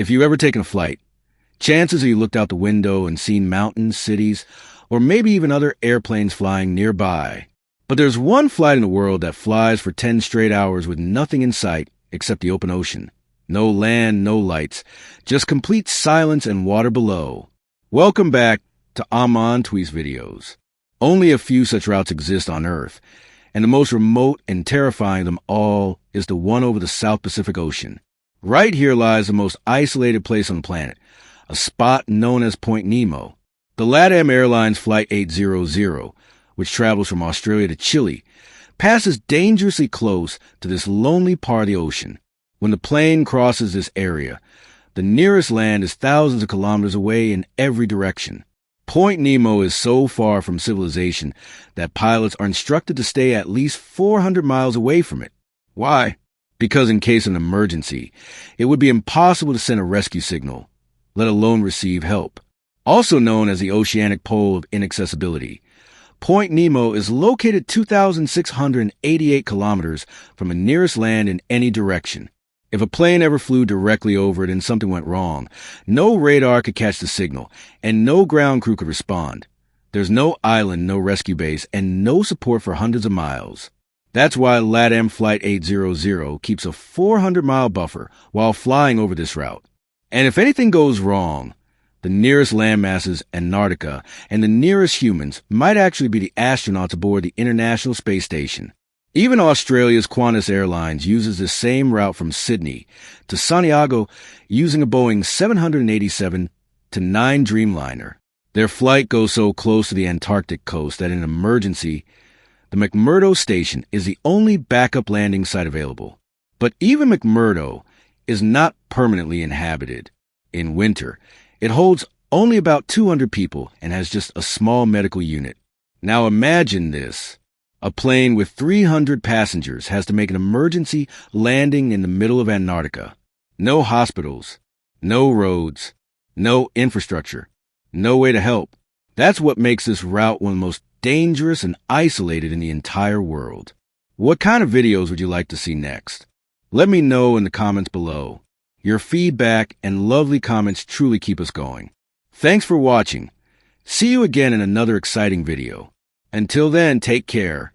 If you've ever taken a flight, chances are you looked out the window and seen mountains, cities, or maybe even other airplanes flying nearby. But there's one flight in the world that flies for 10 straight hours with nothing in sight except the open ocean. No land, no lights, just complete silence and water below. Welcome back to amantv videos. Only a few such routes exist on Earth, and the most remote and terrifying of them all is the one over the South Pacific Ocean. Right here lies the most isolated place on the planet, a spot known as Point Nemo. The Latam Airlines Flight 800, which travels from Australia to Chile, passes dangerously close to this lonely part of the ocean. When the plane crosses this area, the nearest land is thousands of kilometers away in every direction. Point Nemo is so far from civilization that pilots are instructed to stay at least 400 miles away from it. Why? Because in case of an emergency, it would be impossible to send a rescue signal, let alone receive help. Also known as the oceanic pole of inaccessibility, Point Nemo is located 2,688 kilometers from the nearest land in any direction. If a plane ever flew directly over it and something went wrong, no radar could catch the signal, and no ground crew could respond. There's no island, no rescue base, and no support for hundreds of miles. That's why LATAM Flight 800 keeps a 400-mile buffer while flying over this route. And if anything goes wrong, the nearest landmass is Antarctica, and the nearest humans might actually be the astronauts aboard the International Space Station. Even Australia's Qantas Airlines uses the same route from Sydney to Santiago using a Boeing 787-9 Dreamliner. Their flight goes so close to the Antarctic coast that in an emergency, the McMurdo Station is the only backup landing site available. But even McMurdo is not permanently inhabited. In winter, it holds only about 200 people and has just a small medical unit. Now imagine this. A plane with 300 passengers has to make an emergency landing in the middle of Antarctica. No hospitals, no roads, no infrastructure, no way to help. That's what makes this route one of the most dangerous and isolated in the entire world. What kind of videos would you like to see next? Let me know in the comments below. Your feedback and lovely comments truly keep us going. Thanks for watching. See you again in another exciting video. Until then, take care